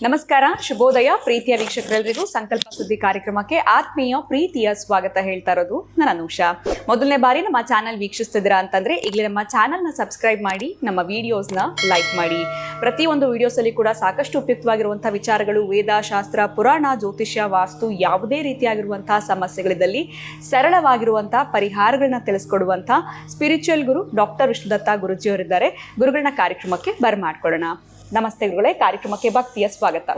ನಮಸ್ಕಾರ, ಶುಭೋದಯ ಪ್ರೀತಿಯ ವೀಕ್ಷಕರೆಲ್ಲರಿಗೂ ಸಂಕಲ್ಪ ಸುದ್ದಿ ಕಾರ್ಯಕ್ರಮಕ್ಕೆ ಆತ್ಮೀಯ ಪ್ರೀತಿಯ ಸ್ವಾಗತ ಹೇಳ್ತಾ ಇರೋದು ನಾನು ಅನುಷಾ. ಮೊದಲನೇ ಬಾರಿ ನಮ್ಮ ಚಾನಲ್ ವೀಕ್ಷಿಸ್ತಿದ್ದೀರಾ ಅಂತಂದ್ರೆ ಈಗಲೇ ನಮ್ಮ ಚಾನಲ್ನ ಸಬ್ಸ್ಕ್ರೈಬ್ ಮಾಡಿ, ನಮ್ಮ ವಿಡಿಯೋಸ್ನ ಲೈಕ್ ಮಾಡಿ. ಪ್ರತಿಯೊಂದು ವಿಡಿಯೋಸಲ್ಲಿ ಕೂಡ ಸಾಕಷ್ಟು ಉಪಯುಕ್ತವಾಗಿರುವಂತಹ ವಿಚಾರಗಳು, ವೇದ, ಶಾಸ್ತ್ರ, ಪುರಾಣ, ಜ್ಯೋತಿಷ್ಯ, ವಾಸ್ತು, ಯಾವುದೇ ರೀತಿಯಾಗಿರುವಂತಹ ಸಮಸ್ಯೆಗಳಿದ್ದಲ್ಲಿ ಸರಳವಾಗಿರುವಂತಹ ಪರಿಹಾರಗಳನ್ನ ತಿಳಿಸ್ಕೊಡುವಂತಹ ಸ್ಪಿರಿಚುವಲ್ ಗುರು ಡಾಕ್ಟರ್ ವಿಷ್ಣುದತ್ತ ಗುರುಜಿಯವರಿದ್ದಾರೆ. ಗುರುಗಳನ್ನ ಕಾರ್ಯಕ್ರಮಕ್ಕೆ ಬರಮಾಡ್ಕೊಳ್ಳೋಣ. ನಮಸ್ತೆ ಗುರುಗಳೇ, ಕಾರ್ಯಕ್ರಮಕ್ಕೆ ಭಕ್ತಿಯ ಸ್ವಾಗತ.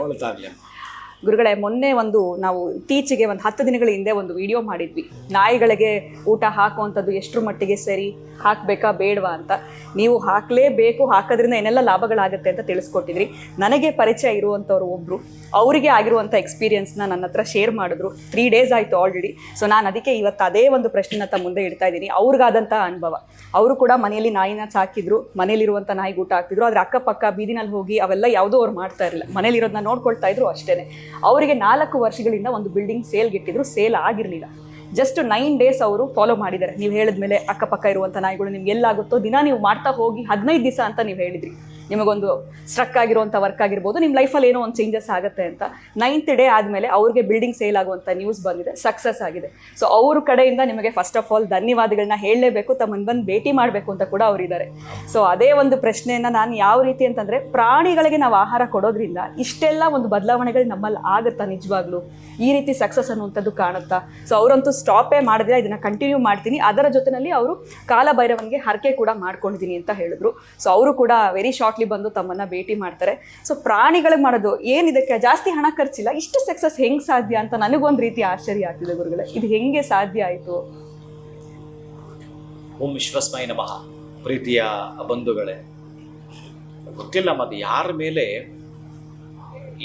ಗುರುಗಳೇ, ಮೊನ್ನೆ ನಾವು ಇತ್ತೀಚೆಗೆ 10 ದಿನಗಳ ಹಿಂದೆ ಒಂದು ವಿಡಿಯೋ ಮಾಡಿದ್ವಿ. ನಾಯಿಗಳಿಗೆ ಊಟ ಹಾಕುವಂಥದ್ದು ಎಷ್ಟರ ಮಟ್ಟಿಗೆ ಸರಿ, ಹಾಕಬೇಕಾ ಬೇಡವಾ ಅಂತ. ನೀವು ಹಾಕಲೇಬೇಕು, ಹಾಕೋದ್ರಿಂದ ಏನೆಲ್ಲ ಲಾಭಗಳಾಗುತ್ತೆ ಅಂತ ತಿಳಿಸ್ಕೊಟ್ಟಿದ್ರಿ. ನನಗೆ ಪರಿಚಯ ಇರುವಂಥವ್ರು ಒಬ್ಬರು, ಅವರಿಗೆ ಆಗಿರುವಂಥ ಎಕ್ಸ್ಪೀರಿಯನ್ಸ್ನ ನನ್ನ ಹತ್ರ ಶೇರ್ ಮಾಡಿದ್ರು. 3 ಡೇಸ್ ಆಯಿತು ಆಲ್ರೆಡಿ. ಸೊ ನಾನು ಅದಕ್ಕೆ ಇವತ್ತು ಅದೇ ಒಂದು ಪ್ರಶ್ನೆನ ಮುಂದೆ ಇಡ್ತಾ ಇದ್ದೀನಿ. ಅವ್ರಿಗಾದಂಥ ಅನುಭವ. ಅವರು ಕೂಡ ಮನೆಯಲ್ಲಿ ನಾಯಿನ ಸಾಕಿದ್ರು, ಮನೇಲಿರುವಂಥ ನಾಯಿಗೆ ಊಟ ಹಾಕ್ತಿದ್ರು. ಆದರೆ ಅಕ್ಕಪಕ್ಕ ಬೀದಿನಲ್ಲಿ ಹೋಗಿ ಅವೆಲ್ಲ ಯಾವುದೋ ಅವ್ರು ಮಾಡ್ತಾ ಇರಲಿಲ್ಲ, ಮನೇಲಿರೋದನ್ನ ನೋಡ್ಕೊಳ್ತಾ ಇದ್ರು ಅಷ್ಟೇ. ಅವರಿಗೆ 4 ವರ್ಷಗಳಿಂದ ಒಂದು ಬಿಲ್ಡಿಂಗ್ ಸೇಲ್ಗಿಟ್ಟಿದ್ರು, ಸೇಲ್ ಆಗಿರಲಿಲ್ಲ. ಜಸ್ಟ್ 9 ಡೇಸ್ ಅವರು ಫಾಲೋ ಮಾಡಿದ್ದಾರೆ. ನೀವು ಹೇಳಿದ್ಮೇಲೆ ಅಕ್ಕಪಕ್ಕ ಇರುವಂಥ ನಾಯಿಗಳು ನಿಮ್ಗೆ ಎಲ್ಲಾಗುತ್ತೋ ದಿನ ನೀವು ಮಾಡ್ತಾ ಹೋಗಿ 15 ದಿವಸ ಅಂತ ನೀವು ಹೇಳಿದ್ರಿ. ನಿಮಗೊಂದು ಸ್ಟ್ರಕ್ ಆಗಿರುವಂಥ ವರ್ಕ್ ಆಗಿರ್ಬೋದು, ನಿಮ್ಮ ಲೈಫಲ್ಲಿ ಏನೋ ಒಂದು ಚೇಂಜಸ್ ಆಗುತ್ತೆ ಅಂತ. 9th ಡೇ ಆದಮೇಲೆ ಅವ್ರಿಗೆ ಬಿಲ್ಡಿಂಗ್ ಸೇಲ್ ಆಗುವಂಥ ನ್ಯೂಸ್ ಬಂದಿದೆ, ಸಕ್ಸಸ್ ಆಗಿದೆ. ಸೊ ಅವ್ರ ಕಡೆಯಿಂದ ನಿಮಗೆ ಫಸ್ಟ್ ಆಫ್ ಆಲ್ ಧನ್ಯವಾದಗಳನ್ನ ಹೇಳಲೇಬೇಕು. ತಮ್ಮನ್ನು ಬಂದು ಭೇಟಿ ಮಾಡಬೇಕು ಅಂತ ಕೂಡ ಅವರಿದ್ದಾರೆ. ಸೊ ಅದೇ ಒಂದು ಪ್ರಶ್ನೆಯನ್ನು ನಾನು ಯಾವ ರೀತಿ ಅಂತಂದರೆ, ಪ್ರಾಣಿಗಳಿಗೆ ನಾವು ಆಹಾರ ಕೊಡೋದ್ರಿಂದ ಇಷ್ಟೆಲ್ಲ ಒಂದು ಬದಲಾವಣೆಗಳು ನಮ್ಮಲ್ಲಿ ಆಗುತ್ತಾ ನಿಜವಾಗ್ಲೂ? ಈ ರೀತಿ ಸಕ್ಸಸ್ ಅನ್ನುವಂಥದ್ದು ಕಾಣುತ್ತಾ? ಸೊ ಅವರಂತೂ ಸ್ಟಾಪೇ ಮಾಡಿದ್ರೆ ಇದನ್ನು ಕಂಟಿನ್ಯೂ ಮಾಡ್ತೀನಿ, ಅದರ ಜೊತೆಯಲ್ಲಿ ಅವರು ಕಾಲಭೈರವನಿಗೆ ಹರಕೆ ಕೂಡ ಮಾಡ್ಕೊಂಡಿದ್ದೀನಿ ಅಂತ ಹೇಳಿದ್ರು. ಸೊ ಅವರು ಕೂಡ ವೆರಿ ಶಾರ್ಟ್ಲಿ ಬಂದು ತಮ್ಮನ್ನ ಭೇಟಿ ಮಾಡ್ತಾರೆ. ಸೊ ಪ್ರಾಣಿಗಳಿಗೆ ಮಾಡೋದು ಏನಿದಕ್ಕೆ ಜಾಸ್ತಿ ಹಣ ಖರ್ಚಿಲ್ಲ, ಇಷ್ಟು ಸಕ್ಸಸ್ ಹೆಂಗ್ ಸಾಧ್ಯ ಅಂತ ನನಗೊಂದು ರೀತಿ ಆಶ್ಚರ್ಯ ಆಗ್ತಿದೆ ಗುರುಗಳೇ. ಇದು ಹೆಂಗೆ ಸಾಧ್ಯ ಆಯಿತು? ಓಂ ವಿಶ್ವಸ್ಮೈ ನಮಃ. ಪ್ರೀತಿಯ ಬಂಧುಗಳೇ, ಗೊತ್ತಿಲ್ಲ ಮತ್ತೆ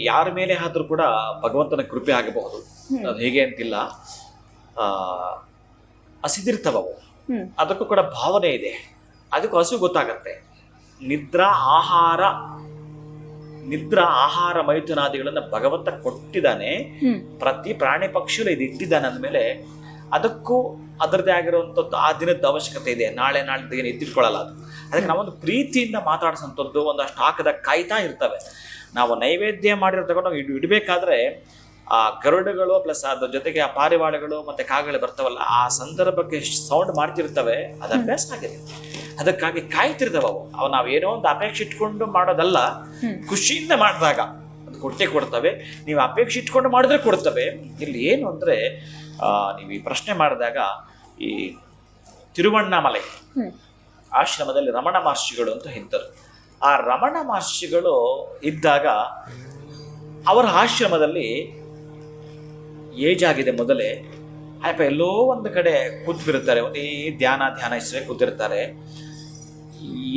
ಯಾರ ಮೇಲೆ ಆದರೂ ಕೂಡ ಭಗವಂತನ ಕೃಪೆ ಆಗಬಹುದು. ಅದು ಹೇಗೆ ಅಂತಿಲ್ಲ, ಹಸಿದಿರ್ತವವು, ಅದಕ್ಕೂ ಕೂಡ ಭಾವನೆ ಇದೆ, ಅದಕ್ಕೂ ಹಸು ಗೊತ್ತಾಗತ್ತೆ. ನಿದ್ರಾ ಆಹಾರ ಮೈಥುನಾದಿಗಳನ್ನ ಭಗವಂತ ಕೊಟ್ಟಿದ್ದಾನೆ. ಪ್ರತಿ ಪ್ರಾಣಿ ಪಕ್ಷಿಗಳು ಇದು ಇಟ್ಟಿದ್ದಾನೆ ಅಂದಮೇಲೆ ಅದಕ್ಕೂ ಅದರದೇ ಆಗಿರುವಂಥದ್ದು ಆ ದಿನದ ಅವಶ್ಯಕತೆ ಇದೆ. ನಾಳೆ ಏನು ಎತ್ತಿಟ್ಕೊಳ್ಳಲ್ಲ ಅದು. ಅದಕ್ಕೆ ನಾವೊಂದು ಪ್ರೀತಿಯಿಂದ ಮಾತಾಡಿಸೋಂಥದ್ದು ಒಂದಷ್ಟು ಹಾಕದ ಕಾಯ್ತಾ ಇರ್ತವೆ. ನಾವು ನೈವೇದ್ಯ ಮಾಡಿರೋ ತಗೊಂಡು ಇಡಬೇಕಾದ್ರೆ ಆ ಗರುಡುಗಳು ಪ್ಲಸ್ ಅದ್ರ ಜೊತೆಗೆ ಆ ಪಾರಿವಾಳಗಳು ಮತ್ತೆ ಕಾಗಳು ಬರ್ತಾವಲ್ಲ, ಆ ಸಂದರ್ಭಕ್ಕೆ ಸೌಂಡ್ ಮಾಡ್ತಿರ್ತವೆ. ಅದು ಅಭ್ಯಾಸ ಆಗಿದೆ, ಅದಕ್ಕಾಗಿ ಕಾಯ್ತಿರ್ತಾವ ಅವು. ನಾವೇನೋ ಒಂದು ಅಪೇಕ್ಷೆ ಇಟ್ಕೊಂಡು ಮಾಡೋದಲ್ಲ, ಖುಷಿಯಿಂದ ಮಾಡಿದಾಗ ಅದು ಕೊಡ್ತವೆ. ನೀವು ಅಪೇಕ್ಷೆ ಇಟ್ಕೊಂಡು ಮಾಡಿದ್ರೆ ಕೊಡ್ತವೆ. ಇಲ್ಲಿ ಏನು ಅಂದರೆ, ನೀವು ಈ ಪ್ರಶ್ನೆ ಮಾಡಿದಾಗ ಈ ತಿರುವಣ್ಣಾಮಲೈ ಆಶ್ರಮದಲ್ಲಿ ರಮಣ ಮಹರ್ಷಿಗಳು ಅಂತ ಇದ್ದರು. ಆ ರಮಣ ಮಹರ್ಷಿಗಳು ಇದ್ದಾಗ ಅವರ ಆಶ್ರಮದಲ್ಲಿ ಏಜ್ ಆಗಿದೆ ಮೊದಲೇ. ಅಪ್ಪ ಎಲ್ಲೋ ಒಂದು ಕಡೆ ಕೂತ್ಬಿರ್ತಾರೆ, ಒಂದೇ ಧ್ಯಾನ ಇಷ್ಟೇ ಕೂತಿರ್ತಾರೆ.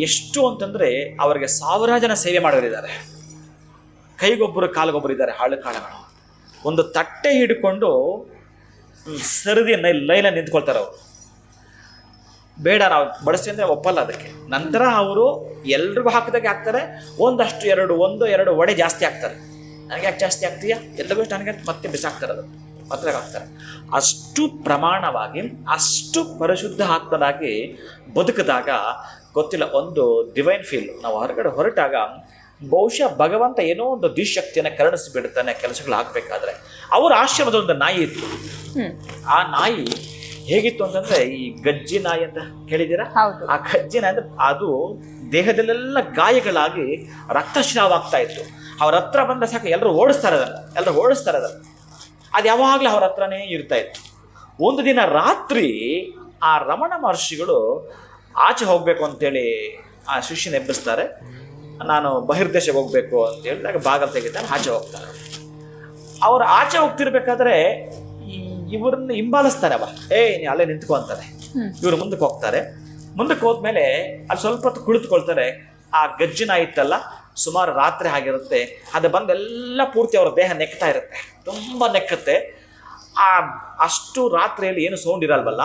ಎಷ್ಟು ಅಂತಂದರೆ ಅವರಿಗೆ 1000 ಜನ ಸೇವೆ ಮಾಡೋರಿದ್ದಾರೆ. ಕೈಗೊಬ್ಬರು ಕಾಲಿಗೊಬ್ಬರು ಇದ್ದಾರೆ, ಹಾಳು ಕಾಳುಗಳು. ಒಂದು ತಟ್ಟೆ ಹಿಡ್ಕೊಂಡು ಸರದಿ ಲೈನ ನಿಂತ್ಕೊಳ್ತಾರೆ ಅವರು. ಬೇಡ ನಾವು ಬಡಿಸ್ತೀವಿ ಅಂದರೆ ಒಪ್ಪಲ್ಲ ಅದಕ್ಕೆ. ನಂತರ ಅವರು ಎಲ್ರಿಗೂ ಹಾಕಿದಾಗೆ ಹಾಕ್ತಾರೆ. ಒಂದಷ್ಟು 1-2 ವಡೆ ಜಾಸ್ತಿ ಹಾಕ್ತಾರೆ. ನನಗೆ ಯಾಕೆ ಜಾಸ್ತಿ ಆಗ್ತೀಯಾ, ಎಲ್ಲರಿಗೂ ನನಗೆ ಮತ್ತೆ ಬಿಸಾಕ್ತಾರೆ, ಅದು ಮತ್ತೆ ಹಾಕ್ತಾರೆ. ಅಷ್ಟು ಪ್ರಮಾಣವಾಗಿ, ಅಷ್ಟು ಪರಿಶುದ್ಧ ಆತ್ಮದಾಗಿ ಬದುಕಿದಾಗ ಗೊತ್ತಿಲ್ಲ, ಒಂದು ಡಿವೈನ್ ಫೀಲ್. ನಾವು ಹೊರಟಾಗ ಬಹುಶಃ ಭಗವಂತ ಏನೋ ಒಂದು ದಿಶಕ್ತಿಯನ್ನು ಕರುಣಿಸಿಬಿಡ್ತಾನೆ ಕೆಲಸಗಳಾಗಬೇಕಾದ್ರೆ. ಅವರ ಆಶ್ರಮದ ಒಂದು ನಾಯಿ ಇತ್ತು. ಆ ನಾಯಿ ಹೇಗಿತ್ತು ಅಂತಂದ್ರೆ, ಈ ಗಜ್ಜಿ ನಾಯಿ ಅಂತ ಕೇಳಿದ್ದೀರಾ? ಆ ಗಜ್ಜಿ ನಾಯಿ ಅಂದ್ರೆ ಅದು ದೇಹದಲ್ಲೆಲ್ಲ ಗಾಯಗಳಾಗಿ ರಕ್ತಸ್ರಾವ ಆಗ್ತಾ ಇತ್ತು. ಅವ್ರ ಹತ್ರ ಬಂದ ಸಾಕು ಎಲ್ಲರೂ ಓಡಿಸ್ತಾರೆ ಅದನ್ನು. ಅದು ಯಾವಾಗಲೂ ಅವ್ರ ಹತ್ರನೇ ಇರ್ತಾ ಇತ್ತು. ಒಂದು ದಿನ ರಾತ್ರಿ ಆ ರಮಣ ಮಹರ್ಷಿಗಳು ಆಚೆ ಹೋಗಬೇಕು ಅಂತೇಳಿ ಆ ಶಿಷ್ಯನ ಎಬ್ಬಿಸ್ತಾರೆ. ನಾನು ಬಹಿರ್ದೇಶಕ್ಕೆ ಹೋಗಬೇಕು ಅಂತ ಹೇಳಿದಾಗ ಬಾಗಲ್ ತೆಗಿತಾರೆ, ಆಚೆ ಹೋಗ್ತಾರೆ. ಅವ್ರು ಆಚೆ ಹೋಗ್ತಿರ್ಬೇಕಾದ್ರೆ ಇವ್ರನ್ನ ಹಿಂಬಾಲಿಸ್ತಾರೆ. ನೀ ಅಲ್ಲೇ ನಿಂತ್ಕೊ ಅಂತಾರೆ. ಇವರು ಮುಂದಕ್ಕೆ ಹೋಗ್ತಾರೆ. ಮುಂದಕ್ಕೆ ಹೋದ್ಮೇಲೆ ಅಲ್ಲಿ ಸ್ವಲ್ಪ ಹೊತ್ತು ಕುಳಿತುಕೊಳ್ತಾರೆ. ಆ ಗಜ್ಜಿನ ಇತ್ತಲ್ಲ, ಸುಮಾರು ರಾತ್ರಿ ಆಗಿರುತ್ತೆ, ಅದು ಬಂದೆಲ್ಲ ಪೂರ್ತಿ ಅವರ ದೇಹ ನೆಕ್ತಾ ಇರುತ್ತೆ, ತುಂಬ ನೆಕ್ಕತ್ತೆ. ಅಷ್ಟು ರಾತ್ರಿಯಲ್ಲಿ ಏನು ಸೌಂಡ್ ಇರಲ್ವಲ್ಲ,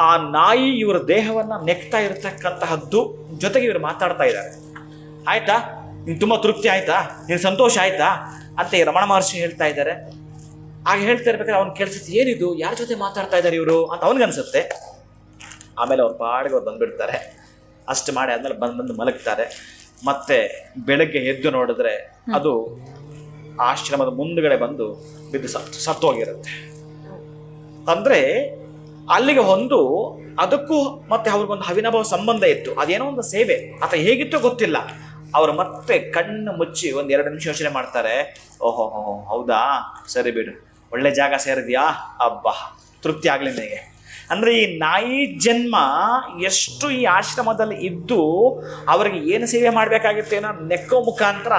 ಆ ನಾಯಿ ಇವರ ದೇಹವನ್ನು ನೆಕ್ತಾ ಇರತಕ್ಕಂತಹದ್ದು ಜೊತೆಗೆ ಇವರು ಮಾತಾಡ್ತಾ ಇದ್ದಾರೆ. ಆಯ್ತಾ, ನಿಂಗೆ ತುಂಬ ತೃಪ್ತಿ ಆಯ್ತಾ, ನಿನ್ ಸಂತೋಷ ಆಯ್ತಾ ಅಂತ ಈ ರಮಣ ಮಹರ್ಷಿ ಹೇಳ್ತಾ ಇದ್ದಾರೆ. ಆಗ ಹೇಳ್ತಾ ಇರ್ಬೇಕಾದ್ರೆ ಅವ್ನು ಕೇಳಿಸುತ್ತೆ, ಏನಿದು, ಯಾರ ಜೊತೆ ಮಾತಾಡ್ತಾ ಇದ್ದಾರೆ ಇವರು ಅಂತ ಅವನಿಗನ್ಸುತ್ತೆ. ಆಮೇಲೆ ಅವ್ರ ಪಾಡಿಗೆ ಅವ್ರು ಬಂದುಬಿಡ್ತಾರೆ. ಅಷ್ಟು ಮಾಡಿ ಆದ್ಮೇಲೆ ಬಂದು ಮಲಗ್ತಾರೆ. ಮತ್ತೆ ಬೆಳಗ್ಗೆ ಎದ್ದು ನೋಡಿದ್ರೆ ಅದು ಆಶ್ರಮದ ಮುಂದುಗಡೆ ಬಂದು ಬಿದ್ದು ಸತ್ತೋಗಿರುತ್ತೆ. ಅಂದ್ರೆ ಅಲ್ಲಿಗೆ ಅದಕ್ಕೂ ಮತ್ತೆ ಅವ್ರಿಗೊಂದು ಅವಿನಾಭಾವ ಸಂಬಂಧ ಇತ್ತು. ಅದೇನೋ ಒಂದು ಸೇವೆ ಅಥವಾ ಹೇಗಿತ್ತೋ ಗೊತ್ತಿಲ್ಲ. ಅವರು ಮತ್ತೆ ಕಣ್ಣು ಮುಚ್ಚಿ 1-2 ನಿಮಿಷ ಯೋಚನೆ ಮಾಡ್ತಾರೆ. ಓಹೋ ಹೌದಾ, ಸರಿ ಬಿಡು, ಒಳ್ಳೆ ಜಾಗ ಸೇರಿದ್ಯಾ, ಅಬ್ಬಾ ತೃಪ್ತಿ ಆಗ್ಲಿ ನಿನಗೆ. ಅಂದ್ರೆ ಈ ನಾಯಿ ಜನ್ಮ ಎಷ್ಟು ಈ ಆಶ್ರಮದಲ್ಲಿ ಇದ್ದು ಅವರಿಗೆ ಏನು ಸೇವೆ ಮಾಡಬೇಕಾಗಿತ್ತು ಏನೋ ನೆಕ್ಕೋ ಮುಖಾಂತರ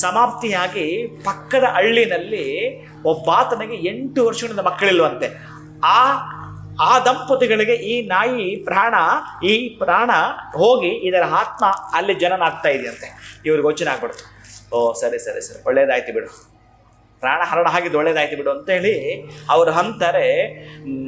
ಸಮಾಪ್ತಿಯಾಗಿ ಪಕ್ಕದ ಹಳ್ಳಿನಲ್ಲಿ ಒಬ್ಬಾತನಿಗೆ 8 ವರ್ಷಗಳಿಂದ ಮಕ್ಕಳಿಲ್ವಂತೆ. ಆ ದಂಪತಿಗಳಿಗೆ ಈ ನಾಯಿ ಪ್ರಾಣ ಹೋಗಿ ಇದರ ಆತ್ಮ ಅಲ್ಲಿ ಜನನ ಆಗ್ತಾ ಇದೆಯಂತೆ. ಇವ್ರಿಗೆ ಯೋಚನೆ ಆಗ್ಬಿಡ್ತು, ಓ ಸರಿ ಒಳ್ಳೇದಾಯ್ತು ಬಿಡು, ಪ್ರಾಣ ಹರಣ ಹಾಗಿದ್ದು ಒಳ್ಳೇದಾಯ್ತು ಬಿಡು ಅಂತೇಳಿ ಅವ್ರು ಅಂತಾರೆ.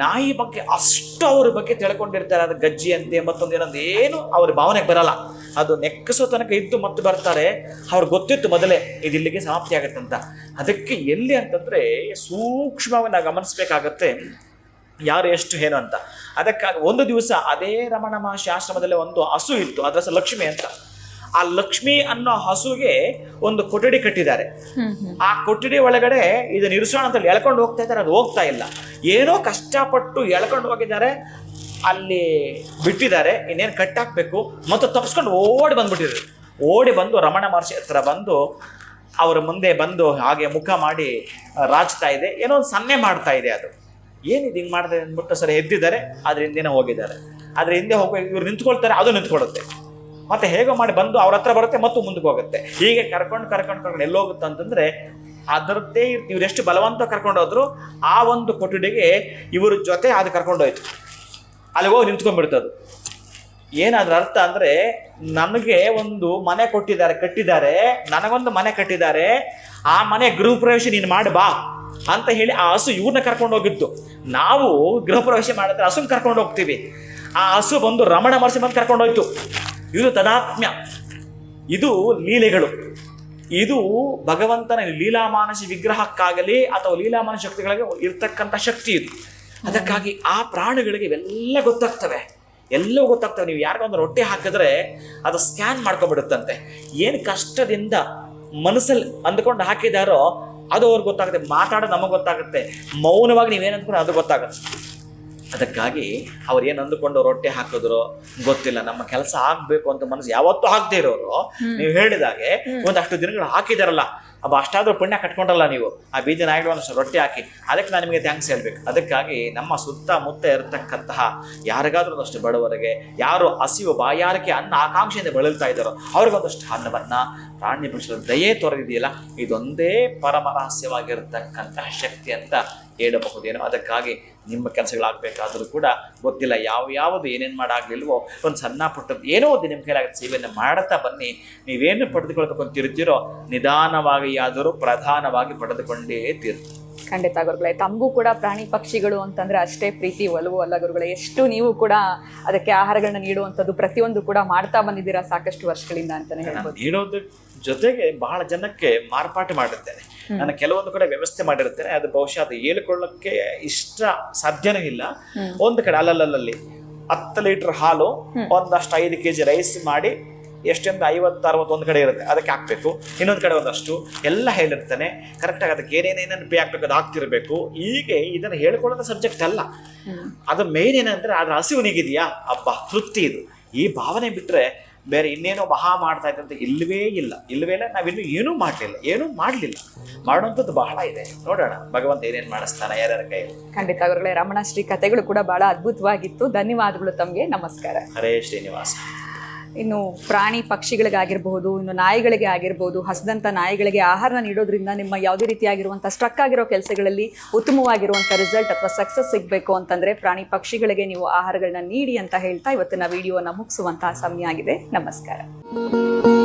ನಾಯಿ ಬಗ್ಗೆ ಅಷ್ಟು ಅವ್ರ ಬಗ್ಗೆ ತಿಳ್ಕೊಂಡಿರ್ತಾರೆ. ಅದು ಗಜ್ಜಿ ಅಂತೆ ಮತ್ತೊಂದು ಏನಂತ ಏನು ಅವ್ರ ಭಾವನೆಗೆ ಬರಲ್ಲ. ಅದು ನೆಕ್ಕಸೋ ತನಕ ಇದ್ದು ಮತ್ತೆ ಬರ್ತಾರೆ. ಅವ್ರಿಗೆ ಗೊತ್ತಿತ್ತು ಮೊದಲೇ ಇದು ಇಲ್ಲಿಗೆ ಸಮಾಪ್ತಿ ಆಗುತ್ತಂತ. ಅದಕ್ಕೆ ಎಲ್ಲಿ ಅಂತಂದ್ರೆ ಸೂಕ್ಷ್ಮವಾಗಿ ನಾವು ಗಮನಿಸ್ಬೇಕಾಗತ್ತೆ ಯಾರು ಎಷ್ಟು ಏನು ಅಂತ. ಅದಕ್ಕಾಗಿ ಒಂದು ದಿವಸ ಅದೇ ರಮಣ ಮಹರ್ಷಿ ಆಶ್ರಮದಲ್ಲಿ ಒಂದು ಹಸು ಇತ್ತು, ಅದ್ರ ಹೆಸರು ಲಕ್ಷ್ಮಿ ಅಂತ. ಆ ಲಕ್ಷ್ಮಿ ಅನ್ನೋ ಹಸುಗೆ ಒಂದು ಕೊಠಡಿ ಕಟ್ಟಿದ್ದಾರೆ. ಆ ಕೊಠಡಿ ಒಳಗಡೆ ಇದನ್ನ ಇರಿಸೋಣ ಅಂತ ಎಳ್ಕೊಂಡು ಹೋಗ್ತಾ ಇದ್ದಾರೆ. ಅದು ಹೋಗ್ತಾ ಇಲ್ಲ. ಏನೋ ಕಷ್ಟಪಟ್ಟು ಎಳ್ಕೊಂಡು ಹೋಗಿದ್ದಾರೆ, ಅಲ್ಲಿ ಬಿಟ್ಟಿದ್ದಾರೆ. ಇನ್ನೇನು ಕಟ್ಟಾಕ್ಬೇಕು ಮತ್ತು ತಪ್ಪಿಸ್ಕೊಂಡು ಓಡಿ ಬಂದು ರಮಣ ಮಹರ್ಷಿ ಹತ್ರ ಬಂದು ಅವರ ಮುಂದೆ ಬಂದು ಹಾಗೆ ಮುಖ ಮಾಡಿ ರಾಜ್ತಾ ಇದೆ. ಏನೋ ಒಂದು ಸನ್ನೆ ಮಾಡ್ತಾ ಇದೆ. ಅದು ಏನಿದು ಹಿಂಗೆ ಮಾಡಿದೆ ಅಂದ್ಬಿಟ್ಟು ಸರಿ ಎದ್ದಿದ್ದಾರೆ. ಅದ್ರ ಹಿಂದೆನೇ ಹೋಗಿದ್ದಾರೆ. ಅದ್ರ ಹಿಂದೆ ಹೋಗಿ ಇವ್ರು ನಿಂತ್ಕೊಳ್ತಾರೆ, ಅದು ನಿಂತ್ಕೊಳ್ಳುತ್ತೆ. ಮತ್ತೆ ಹೇಗೋ ಮಾಡಿ ಬಂದು ಅವ್ರ ಹತ್ರ ಬರುತ್ತೆ ಮತ್ತು ಮುಂದಕ್ಕೆ ಹೋಗುತ್ತೆ. ಹೀಗೆ ಕರ್ಕೊಂಡು ಎಲ್ಲೋಗುತ್ತೆ ಅಂತಂದ್ರೆ ಅದರದ್ದೇ ಇವ್ರು ಎಷ್ಟು ಬಲವಂತ ಕರ್ಕೊಂಡು ಹೋದ್ರು ಆ ಒಂದು ಕೊಠಡಿಗೆ ಇವ್ರ ಜೊತೆ ಅದು ಕರ್ಕೊಂಡೋಯ್ತು. ಅಲ್ಲಿಗೆ ಹೋಗಿ ನಿಂತ್ಕೊಂಡ್ಬಿಡ್ತದು. ಏನಾದ್ರ ಅರ್ಥ ಅಂದ್ರೆ ನನಗೆ ಒಂದು ಮನೆ ಕಟ್ಟಿದ್ದಾರೆ, ನನಗೊಂದು ಮನೆ ಕಟ್ಟಿದ್ದಾರೆ, ಆ ಮನೆ ಗೃಹ ಪ್ರವೇಶ ನೀನು ಮಾಡಿ ಬಾ ಅಂತ ಹೇಳಿ ಆ ಹಸು ಇವ್ರನ್ನ ಕರ್ಕೊಂಡು ಹೋಗಿದ್ದು. ನಾವು ಗೃಹ ಪ್ರವೇಶ ಮಾಡಿದ್ರೆ ಹಸುನ ಕರ್ಕೊಂಡು ಹೋಗ್ತೀವಿ. ಆ ಹಸು ಬಂದು ರಮಣ ಮಹರ್ಷಿ ಬಂದು ಕರ್ಕೊಂಡು ಹೋಯ್ತು. ಇದು ತದಾತ್ಮ್ಯ, ಇದು ಲೀಲೆಗಳು. ಇದು ಭಗವಂತನ ಲೀಲಾಮಾನಸಿ ವಿಗ್ರಹಕ್ಕಾಗಲಿ ಅಥವಾ ಲೀಲಾಮಾನಸ ಶಕ್ತಿಗಳಿಗೆ ಇರ್ತಕ್ಕಂಥ ಶಕ್ತಿ ಇದು. ಅದಕ್ಕಾಗಿ ಆ ಪ್ರಾಣಿಗಳಿಗೆ ಇವೆಲ್ಲ ಗೊತ್ತಾಗ್ತವೆ. ನೀವು ಯಾರಿಗೊಂದು ರೊಟ್ಟಿ ಹಾಕಿದ್ರೆ ಅದು ಸ್ಕ್ಯಾನ್ ಮಾಡ್ಕೊಂಡ್ಬಿಡುತ್ತಂತೆ. ಏನು ಕಷ್ಟದಿಂದ ಮನಸ್ಸಲ್ಲಿ ಅಂದ್ಕೊಂಡು ಹಾಕಿದಾರೋ ಅದು ಅವ್ರಿಗೆ ಗೊತ್ತಾಗುತ್ತೆ. ಮಾತಾಡೋದು ನಮಗೆ ಗೊತ್ತಾಗುತ್ತೆ. ಮೌನವಾಗಿ ನೀವೇನು ಅಂದ್ಕೊಂಡು ಅದು ಗೊತ್ತಾಗುತ್ತೆ. ಅದಕ್ಕಾಗಿ ಅವ್ರು ಏನು ಅಂದುಕೊಂಡು ರೊಟ್ಟಿ ಹಾಕಿದ್ರು ಗೊತ್ತಿಲ್ಲ. ನಮ್ಮ ಕೆಲಸ ಆಗ್ಬೇಕು ಅಂತ ಮನಸ್ಸು ಯಾವತ್ತೂ ಹಾಕದೇ ಇರೋರು ನೀವು ಹೇಳಿದಾಗೆ ಒಂದಷ್ಟು ದಿನಗಳು ಹಾಕಿದಾರಲ್ಲ, ಅಷ್ಟಾದ್ರೂ ಪುಣ್ಯ ಕಟ್ಕೊಂಡ್ರಲ್ಲ ನೀವು. ಆ ಬೀಜ ನಾಯಿಗಳು ಒಂದಷ್ಟು ರೊಟ್ಟಿ ಹಾಕಿ, ಅದಕ್ಕೆ ನಾನು ನಿಮಗೆ ಥ್ಯಾಂಕ್ಸ್ ಹೇಳ್ಬೇಕು. ಅದಕ್ಕಾಗಿ ನಮ್ಮ ಸುತ್ತಮುತ್ತ ಇರತಕ್ಕಂತಹ ಯಾರಿಗಾದ್ರೂ ಒಂದಷ್ಟು ಬಡವರಿಗೆ, ಯಾರು ಹಸಿವು ಬಾಯಾರಿಕೆ ಅನ್ನ ಆಕಾಂಕ್ಷೆಯಿಂದ ಬಳಲ್ತಾ ಇದ್ದಾರೋ ಅವ್ರಿಗೊಂದಷ್ಟು ಅನ್ನವನ್ನ ಪ್ರಾಣಿ ಪಕ್ಷದ ದಯೆ ತೋರಿದೆಯಲ್ಲ, ಇದೊಂದೇ ಪರಮ ರಹಸ್ಯವಾಗಿರತಕ್ಕಂತಹ ಶಕ್ತಿ ಅಂತ ಹೇಳಬಹುದೇನೋ. ಅದಕ್ಕಾಗಿ ನಿಮ್ಮ ಕೆಲಸಗಳಾಗಬೇಕಾದ್ರೂ ಕೂಡ ಗೊತ್ತಿಲ್ಲ ಯಾವುದು ಏನೇನು ಮಾಡಾಗ್ಲಿಲ್ವೋ ಒಂದು ಸಣ್ಣ ಪುಟ್ಟದ್ದು ಏನೋ ಒಂದು ನಿಮ್ಮ ಕೈಲಾಗುತ್ತೆ ಸೇವೆಯನ್ನು ಮಾಡುತ್ತಾ ಬನ್ನಿ. ನೀವೇನು ಪಡೆದುಕೊಳ್ಬೇಕು ಅಂತಿರ್ತೀರೋ ನಿಧಾನವಾಗಿ ಆದರೂ ಪ್ರಧಾನವಾಗಿ ಪಡೆದುಕೊಂಡೇ ತೀರ್ತು. ಖಂಡಿತ ಗುರುಗಳೇ, ತಮಗೂ ಕೂಡ ಪ್ರಾಣಿ ಪಕ್ಷಿಗಳು ಅಂತಂದ್ರೆ ಅಷ್ಟೇ ಪ್ರೀತಿ ಒಲವು ಅಲ್ಲ ಗುರುಗಳೇ. ಎಷ್ಟು ನೀವು ಕೂಡ ಅದಕ್ಕೆ ಆಹಾರಗಳನ್ನ ನೀಡುವಂಥದ್ದು ಪ್ರತಿಯೊಂದು ಕೂಡ ಮಾಡ್ತಾ ಬಂದಿದ್ದೀರಾ ಸಾಕಷ್ಟು ವರ್ಷಗಳಿಂದ ಅಂತಾನೆ ಹೇಳ್ಬೋದು. ನೀಡೋದ್ರ ಜೊತೆಗೆ ಬಹಳ ಜನಕ್ಕೆ ಮಾರ್ಪಾಟು ಮಾಡಿರ್ತೇನೆ. ನಾನು ಕೆಲವೊಂದು ಕಡೆ ವ್ಯವಸ್ಥೆ ಮಾಡಿರ್ತೇನೆ. ಅದು ಬಹುಶಃ ಅದು ಹೇಳ್ಕೊಳ್ಳಕ್ಕೆ ಇಷ್ಟ ಸಾಧ್ಯನೂ ಇಲ್ಲ. ಒಂದು ಕಡೆ ಅಲ್ಲಲ್ಲಿ 10 ಲೀಟರ್ ಹಾಲು, ಒಂದಷ್ಟು 5 kg ರೈಸ್ ಮಾಡಿ ಎಷ್ಟೊಂದು 50-60 ಒಂದು ಕಡೆ ಇರುತ್ತೆ, ಅದಕ್ಕೆ ಹಾಕ್ಬೇಕು. ಇನ್ನೊಂದು ಕಡೆ ಒಂದಷ್ಟು ಎಲ್ಲ ಹೇಳಿರ್ತಾನೆ. ಕರೆಕ್ಟಾಗಿ ಅದಕ್ಕೆ ಏನೇನೇನು ಪೇ ಹಾಕ್ಬೇಕು ಅದು ಆಗ್ತಿರ್ಬೇಕು. ಹೀಗೆ ಇದನ್ನು ಹೇಳ್ಕೊಳ್ಳೋದ ಸಬ್ಜೆಕ್ಟ್ ಅಲ್ಲ. ಅದು ಮೇನ್ ಏನಂದ್ರೆ ಅದ್ರ ಹಸಿವು ನೀಗಿದೆಯಾ, ಅಬ್ಬಾ ತೃಪ್ತಿ. ಇದು ಈ ಭಾವನೆ ಬಿಟ್ರೆ ಬೇರೆ ಇನ್ನೇನೋ ಮಹಾ ಮಾಡ್ತಾ ಇದ್ದಂತೆ ಇಲ್ಲವೇ ಇಲ್ಲ. ನಾವಿನ್ನೂ ಏನೂ ಮಾಡಲಿಲ್ಲ. ಮಾಡುವಂಥದ್ದು ಬಹಳ ಇದೆ. ನೋಡೋಣ ಭಗವಂತ ಏನೇನು ಮಾಡಿಸ್ತಾನೆ ಯಾರ್ಯಾರ ಕೈ. ಖಂಡಿತ ಗುರುಗಳೇ, ರಮಣ ಶ್ರೀ ಕಥೆಗಳು ಕೂಡ ಬಹಳ ಅದ್ಭುತವಾಗಿತ್ತು. ಧನ್ಯವಾದಗಳು ತಮಗೆ. ನಮಸ್ಕಾರ. ಹರೇ ಶ್ರೀನಿವಾಸ. ಇನ್ನು ಪ್ರಾಣಿ ಪಕ್ಷಿಗಳಿಗಾಗಿರ್ಬಹುದು, ಇನ್ನು ನಾಯಿಗಳಿಗೆ ಆಗಿರ್ಬೋದು, ಹಸದಂಥ ನಾಯಿಗಳಿಗೆ ಆಹಾರ ನೀಡೋದ್ರಿಂದ ನಿಮ್ಮ ಯಾವುದೇ ರೀತಿಯಾಗಿರುವಂಥ ಸ್ಟ್ರಕ್ ಆಗಿರೋ ಕೆಲಸಗಳಲ್ಲಿ ಉತ್ತಮವಾಗಿರುವಂಥ ರಿಸಲ್ಟ್ ಅಥವಾ ಸಕ್ಸಸ್ ಸಿಗಬೇಕು ಅಂತಂದರೆ ಪ್ರಾಣಿ ಪಕ್ಷಿಗಳಿಗೆ ನೀವು ಆಹಾರಗಳನ್ನ ನೀಡಿ ಅಂತ ಹೇಳ್ತಾ ಇವತ್ತಿನ ವಿಡಿಯೋನ ಮುಗಿಸುವಂತಹ ಸಮಯ ಆಗಿದೆ. ನಮಸ್ಕಾರ.